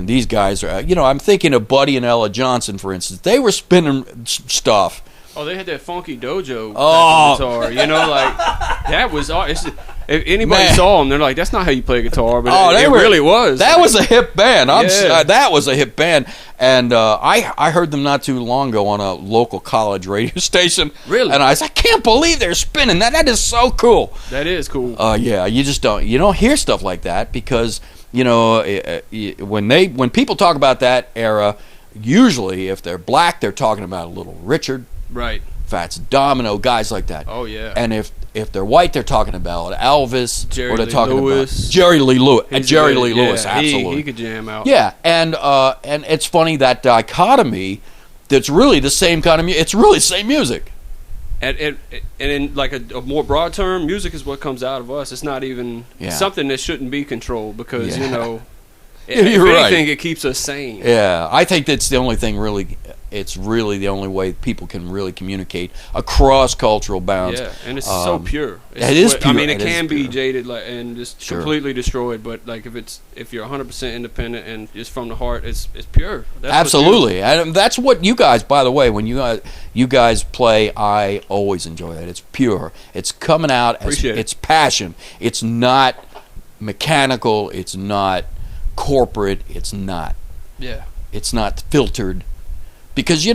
These guys are, I'm thinking of Buddy and Ella Johnson, for instance. They were spinning stuff. Oh, they had that funky dojo guitar. Like that was. If anybody saw them, they're like, "That's not how you play guitar," but it really was. That was a hip band. That was a hip band, and I heard them not too long ago on a local college radio station. Really? And I said, I can't believe they're spinning that. That is so cool. That is cool. You just don't hear stuff like that because when people talk about that era, usually if they're black, they're talking about Little Richard, right? Fats Domino, guys like that. Oh yeah. And if they're white, they're talking about Elvis, Jerry or they're Lee talking Lewis. about Jerry Lee Lewis. Jerry Lee yeah, Lewis, absolutely. He could jam out. Yeah, and it's funny that dichotomy. That's really the same kind of music. It's really the same music. And in like a more broad term, music is what comes out of us. It's not even something that shouldn't be controlled because if anything, it keeps us sane. Yeah, I think that's the only thing really. It's really the only way people can really communicate across cultural bounds. Yeah, and it's so pure. It is pure. I mean, it can be jaded and just completely destroyed. But like if you're 100% independent and it's from the heart, it's pure. That's absolutely, and that's what you guys. By the way, when you guys play, I always enjoy that. It's pure. It's coming out as it's passion. It's not mechanical. It's not corporate. It's not. Yeah. It's not filtered. Because me,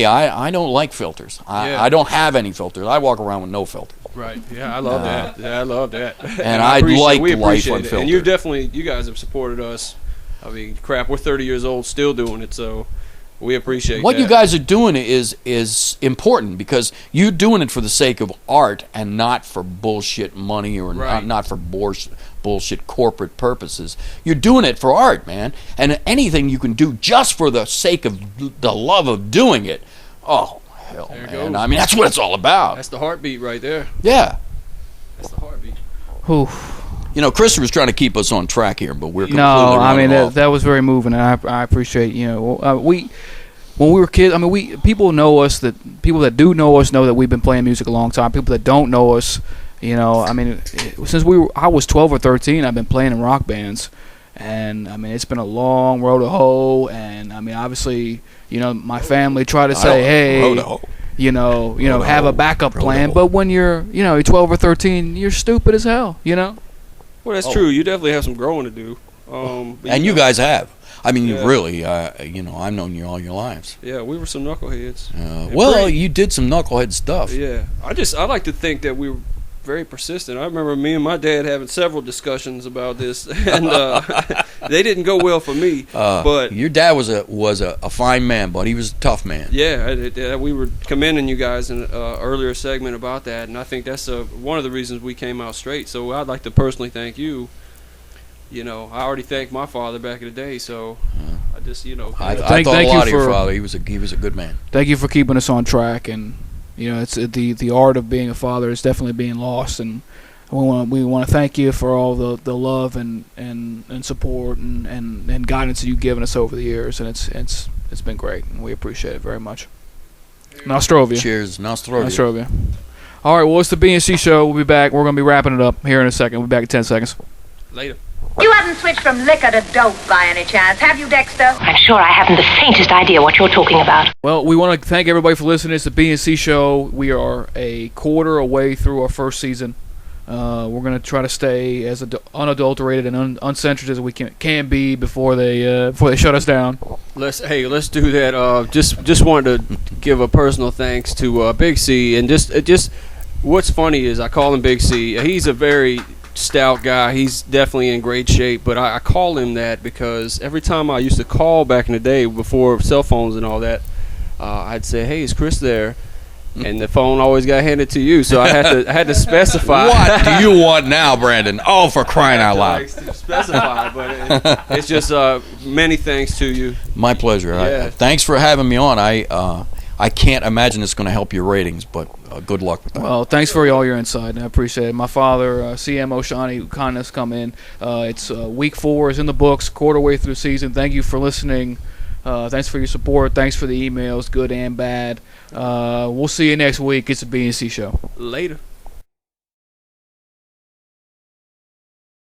I don't like filters. I don't have any filters. I walk around with no filters. Right. Yeah, I love that. Yeah, I love that. And I like life unfiltered. And you guys have supported us. I mean, crap, we're 30 years old, still doing it. So we appreciate what that. you guys are doing is important because you're doing it for the sake of art and not for bullshit money or not for bullshit corporate purposes. You're doing it for art, man. And anything you can do just for the sake of the love of doing it. Oh, hell, man. I mean, that's what it's all about. That's the heartbeat right there. Yeah. That's the heartbeat. Christopher's trying to keep us on track here, but we're completely that was very moving, and I appreciate, when we were kids, I mean, people know us, people that do know us know that we've been playing music a long time. People that don't know us, I mean, since I was 12 or 13, I've been playing in rock bands, and I mean, it's been a long road to hoe, and I mean, obviously, my family tried to say, hey, have a backup plan, but when you're 12 or 13, you're stupid as hell, Well, that's true. You definitely have some growing to do. And you guys have. I mean, you really, I've known you all your lives. Yeah, we were some knuckleheads. You did some knucklehead stuff. Yeah, I like to think that we very persistent. I remember me and my dad having several discussions about this, and they didn't go well for me. But your dad was a fine man, but he was a tough man. Yeah, we were commending you guys in an earlier segment about that, and I think that's one of the reasons we came out straight. So I'd like to personally thank you. You know, I already thanked my father back in the day, so I just, I thought a lot of your father. He was a good man. Thank you for keeping us on track, and it's the art of being a father is definitely being lost, and we want to thank you for all the love and support and guidance that you've given us over the years, and it's been great, and we appreciate it very much. Nostrovia. Cheers, Nostrovia. Nostrovia. All right, well, it's the BNC show. We'll be back. We're going to be wrapping it up here in a second. We'll be back in 10 seconds. Later. You haven't switched from liquor to dope by any chance, have you, Dexter? I'm sure I haven't the faintest idea what you're talking about. Well, we want to thank everybody for listening. It's the BNC show. We are a quarter away through our first season. We're going to try to stay as unadulterated and uncensored as we can be before they shut us down. Let's do that. Just wanted to give a personal thanks to Big C, and just what's funny is I call him Big C. He's a very stout guy. He's definitely in great shape, but I call him that because every time I used to call back in the day before cell phones and all that, I'd say, "Hey, is Chris there?" And the phone always got handed to you, so I had to specify. What do you want now, Brandon? Oh, for crying out loud! Specify, but it's just many thanks to you. My pleasure. Yeah. Thanks for having me on. I can't imagine it's going to help your ratings, but good luck with that. Well, thanks for all your insight. I appreciate it. My father, CM Owsiany, who kind of come in. It's week 4 is in the books, quarter way through the season. Thank you for listening. Thanks for your support. Thanks for the emails, good and bad. We'll see you next week. It's a BNC show. Later.